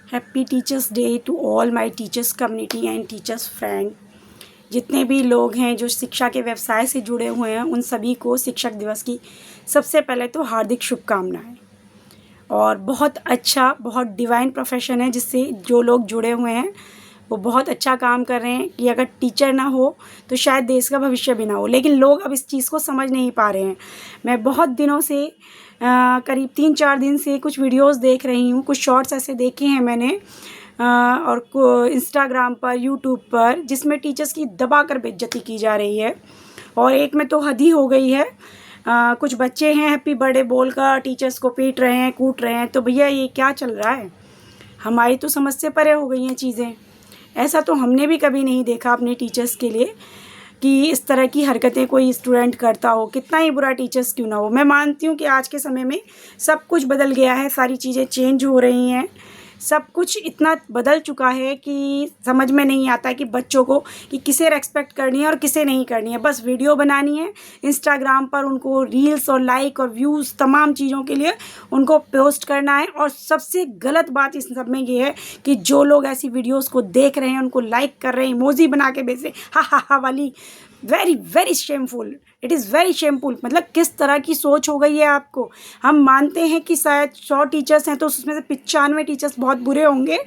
Happy teachers day to all my teachers community and teachers friend. जितने भी लोग हैं जो शिक्षा के व्यवसाय से जुड़े हुए हैं उन सभी को शिक्षक दिवस की सबसे पहले तो हार्दिक शुभकामनाएं। और बहुत अच्छा, बहुत डिवाइन प्रोफेशन है जिससे जो लोग जुड़े हुए हैं वो बहुत अच्छा काम कर रहे हैं कि अगर टीचर ना हो तो शायद देश का भविष्य भी ना हो। लेकिन लोग अब इस चीज़ को समझ नहीं पा रहे हैं। मैं बहुत दिनों से करीब 3-4 दिन से कुछ वीडियोस देख रही हूँ, कुछ शॉर्ट्स ऐसे देखे हैं मैंने और इंस्टाग्राम पर, यूट्यूब पर, जिसमें टीचर्स की दबा कर बेइज्जती की जा रही है। और एक में तो हद ही हो गई है। कुछ बच्चे हैं हैप्पी बर्थडे बोलकर टीचर्स को पीट रहे हैं, कूट रहे हैं। तो भैया ये क्या चल रहा है? हमारी तो समझ से परे हो गई हैं चीज़ें। ऐसा तो हमने भी कभी नहीं देखा अपने टीचर्स के लिए कि इस तरह की हरकतें कोई स्टूडेंट करता हो, कितना ही बुरा टीचर्स क्यों ना हो। मैं मानती हूँ कि आज के समय में सब कुछ बदल गया है, सारी चीज़ें चेंज हो रही हैं, सब कुछ इतना बदल चुका है कि समझ में नहीं आता कि बच्चों को कि किसे रेस्पेक्ट करनी है और किसे नहीं करनी है। बस वीडियो बनानी है, इंस्टाग्राम पर उनको रील्स और लाइक और व्यूज़ तमाम चीज़ों के लिए उनको पोस्ट करना है। और सबसे गलत बात इस सब में ये है कि जो लोग ऐसी वीडियोज़ को देख रहे हैं, उनको लाइक कर रहे हैं, इमोजी बना के भेज रहे हैं, हा वाली, very very shameful. It is very shameful. मतलब किस तरह की सोच हो गई है आपको। हम मानते हैं कि शायद 100 टीचर्स हैं तो उसमें से 95 टीचर्स बहुत बुरे होंगे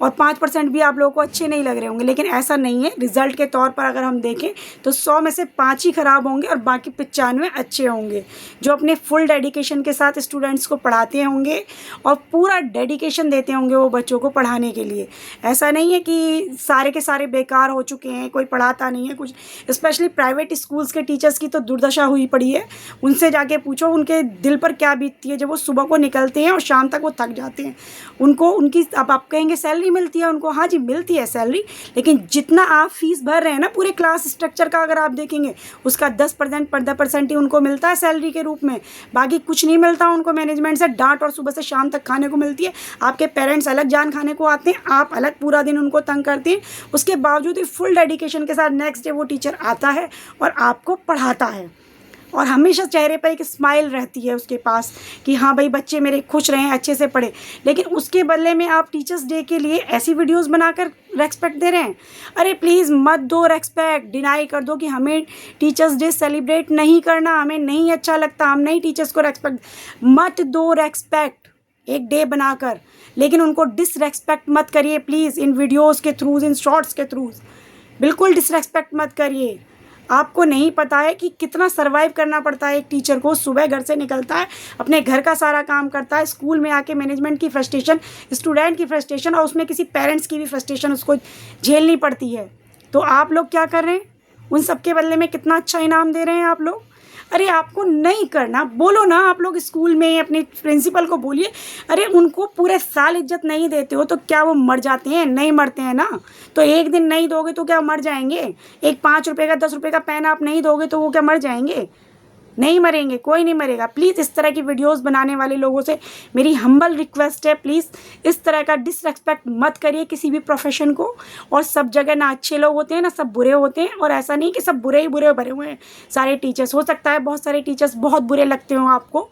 और 5% भी आप लोगों को अच्छे नहीं लग रहे होंगे। लेकिन ऐसा नहीं है। रिज़ल्ट के तौर पर अगर हम देखें तो 100 में से 5 ही ख़राब होंगे और बाकी 95 अच्छे होंगे, जो अपने फुल डेडिकेशन के साथ स्टूडेंट्स को पढ़ाते होंगे और पूरा डेडिकेशन देते होंगे वो बच्चों को पढ़ाने के लिए। ऐसा नहीं है कि सारे के सारे बेकार हो चुके हैं, कोई पढ़ाता नहीं है कुछ। स्पेशली प्राइवेट स्कूल्स के टीचर्स की तो दुर्दशा हुई पड़ी है। उनसे जाके पूछो उनके दिल पर क्या बीतती है जब वो सुबह को निकलते हैं और शाम तक वो थक जाते हैं। उनको उनकी, अब आप कहेंगे सैलरी मिलती है उनको, हाँ जी मिलती है सैलरी, लेकिन जितना आप फीस भर रहे हैं ना पूरे क्लास स्ट्रक्चर का अगर आप देखेंगे उसका 10% 15% ही उनको मिलता है सैलरी के रूप में। बाकी कुछ नहीं मिलता उनको मैनेजमेंट से। डांट और सुबह से शाम तक खाने को मिलती है। आपके पेरेंट्स अलग जान खाने को आते हैं, आप अलग पूरा दिन उनको तंग करते हैं। उसके बावजूद भी फुल डेडिकेशन के साथ नेक्स्ट डे वो टीचर आता है और आपको पढ़ाता है और हमेशा चेहरे पर एक स्माइल रहती है उसके पास कि हाँ भाई बच्चे मेरे खुश रहें, अच्छे से पढ़े। लेकिन उसके बदले में आप टीचर्स डे के लिए ऐसी वीडियोस बनाकर रेस्पेक्ट दे रहे हैं। अरे प्लीज़ मत दो रेस्पेक्ट, डिनाई कर दो कि हमें टीचर्स डे सेलिब्रेट नहीं करना, हमें नहीं अच्छा लगता, हम नहीं टीचर्स को रेस्पेक्ट। मत दो रेस्पेक्ट एक डे बनाकर, लेकिन उनको डिसरेस्पेक्ट मत करिए प्लीज़। इन वीडियोज़ के थ्रू, इन शॉर्ट्स के थ्रू बिल्कुल डिसरेस्पेक्ट मत करिए। आपको नहीं पता है कि कितना सर्वाइव करना पड़ता है एक टीचर को। सुबह घर से निकलता है, अपने घर का सारा काम करता है, स्कूल में आके मैनेजमेंट की फ्रस्ट्रेशन, स्टूडेंट की फ्रस्ट्रेशन और उसमें किसी पेरेंट्स की भी फ्रस्ट्रेशन उसको झेलनी पड़ती है। तो आप लोग क्या कर रहे हैं? उन सब के बदले में कितना अच्छा इनाम दे रहे हैं आप लोग। अरे आपको नहीं करना, बोलो ना। आप लोग स्कूल में अपने प्रिंसिपल को बोलिए। अरे उनको पूरे साल इज्जत नहीं देते हो तो क्या वो मर जाते हैं? नहीं मरते हैं ना। तो एक दिन नहीं दोगे तो क्या मर जाएंगे? एक 5 रुपये का 10 रुपये का पेन आप नहीं दोगे तो वो क्या मर जाएंगे? नहीं मरेंगे, कोई नहीं मरेगा। प्लीज़ इस तरह की वीडियोस बनाने वाले लोगों से मेरी हम्बल रिक्वेस्ट है, प्लीज़ इस तरह का डिसरेस्पेक्ट मत करिए किसी भी प्रोफेशन को। और सब जगह ना अच्छे लोग होते हैं ना सब बुरे होते हैं। और ऐसा नहीं कि सब बुरे ही बुरे भरे हुए हैं सारे टीचर्स। हो सकता है बहुत सारे टीचर्स बहुत बुरे लगते हो आपको,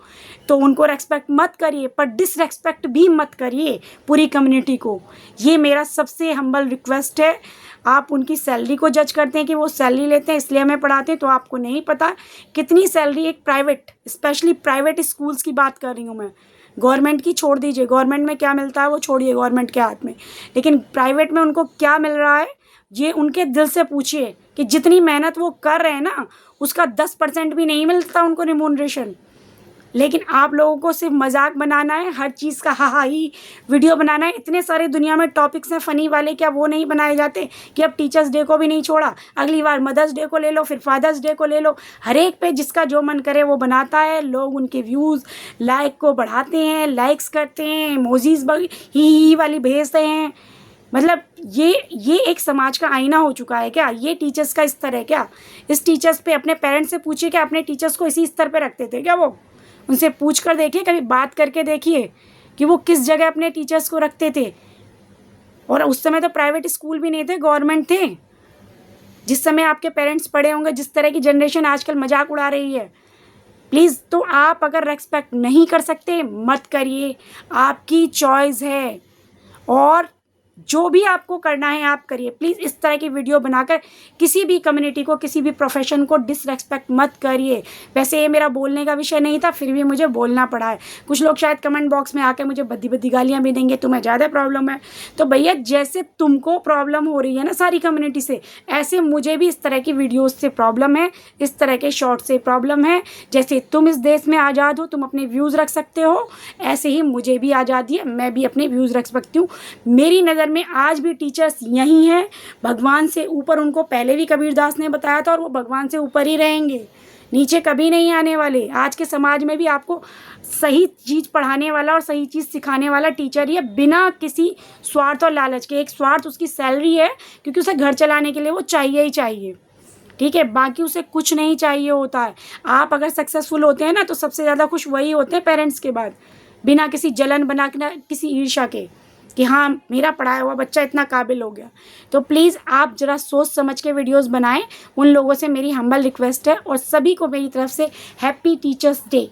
तो उनको रेस्पेक्ट मत करिए, पर डिसरेस्पेक्ट भी मत करिए पूरी कम्युनिटी को। ये मेरा सबसे हम्बल रिक्वेस्ट है। आप उनकी सैलरी को जज करते हैं कि वो सैलरी लेते हैं इसलिए हमें पढ़ाते हैं, तो आपको नहीं पता कितनी सैलरी एक प्राइवेट, स्पेशली प्राइवेट स्कूल्स की बात कर रही हूँ मैं। गवर्नमेंट की छोड़ दीजिए, गवर्नमेंट में क्या मिलता है वो छोड़िए गवर्नमेंट के हाथ में, लेकिन प्राइवेट में उनको क्या मिल रहा है ये उनके दिल से पूछिए कि जितनी मेहनत वो कर रहे हैं ना उसका 10% भी नहीं मिलता उनको रिम्यूनरेशन। लेकिन आप लोगों को सिर्फ मजाक बनाना है, हर चीज़ का हा ही वीडियो बनाना है। इतने सारे दुनिया में टॉपिक्स हैं फ़नी वाले, क्या वो नहीं बनाए जाते? कि अब टीचर्स डे को भी नहीं छोड़ा, अगली बार मदर्स डे को ले लो, फिर फादर्स डे को ले लो। हर एक पे जिसका जो मन करे वो बनाता है। लोग उनके व्यूज़ लाइक को बढ़ाते हैं, लाइक्स करते हैं, इमोजीज ही वाली भेजते हैं। मतलब ये एक समाज का आईना हो चुका है क्या? ये टीचर्स का स्तर है क्या? इस टीचर्स पे अपने पेरेंट्स से पूछिए कि अपने टीचर्स को इसी स्तर पे रखते थे क्या? वो उनसे पूछ कर देखिए, कभी बात करके देखिए कि वो किस जगह अपने टीचर्स को रखते थे। और उस समय तो प्राइवेट स्कूल भी नहीं थे, गवर्नमेंट थे। जिस समय आपके पेरेंट्स पढ़े होंगे, जिस तरह की जनरेशन आजकल मजाक उड़ा रही है, प्लीज़। तो आप अगर रेस्पेक्ट नहीं कर सकते मत करिए, आपकी चॉइस है, और जो भी आपको करना है आप करिए। प्लीज़ इस तरह की वीडियो बनाकर किसी भी कम्युनिटी को, किसी भी प्रोफेशन को डिसरेस्पेक्ट मत करिए। वैसे ये मेरा बोलने का विषय नहीं था, फिर भी मुझे बोलना पड़ा है। कुछ लोग शायद कमेंट बॉक्स में आके मुझे भद्दी भद्दी गालियाँ भी देंगे, तुम्हें ज़्यादा प्रॉब्लम है। तो भैया जैसे तुमको प्रॉब्लम हो रही है ना सारी कम्युनिटी से, ऐसे मुझे भी इस तरह की वीडियोज़ से प्रॉब्लम है, इस तरह के शॉर्ट से प्रॉब्लम है। जैसे तुम इस देश में आज़ाद हो, तुम अपने व्यूज़ रख सकते हो, ऐसे ही मुझे भी आज़ादी है, मैं भी अपने व्यूज़ रख सकती हूँ। मेरी नज़र में आज भी टीचर्स यही हैं, भगवान से ऊपर। उनको पहले भी कबीरदास ने बताया था, और वो भगवान से ऊपर ही रहेंगे, नीचे कभी नहीं आने वाले। आज के समाज में भी आपको सही चीज़ पढ़ाने वाला और सही चीज़ सिखाने वाला टीचर ही है, बिना किसी स्वार्थ और लालच के। एक स्वार्थ उसकी सैलरी है, क्योंकि उसे घर चलाने के लिए वो चाहिए ही चाहिए, ठीक है, बाकी उसे कुछ नहीं चाहिए होता है। आप अगर सक्सेसफुल होते हैं ना, तो सबसे ज़्यादा खुश वही होते हैं पेरेंट्स के बाद, बिना किसी जलन बना के, ना किसी ईर्ष्या के, कि हाँ मेरा पढ़ाया हुआ बच्चा इतना काबिल हो गया। तो प्लीज़ आप ज़रा सोच समझ के वीडियोस बनाएं। उन लोगों से मेरी हम्बल रिक्वेस्ट है, और सभी को मेरी तरफ से हैप्पी टीचर्स डे।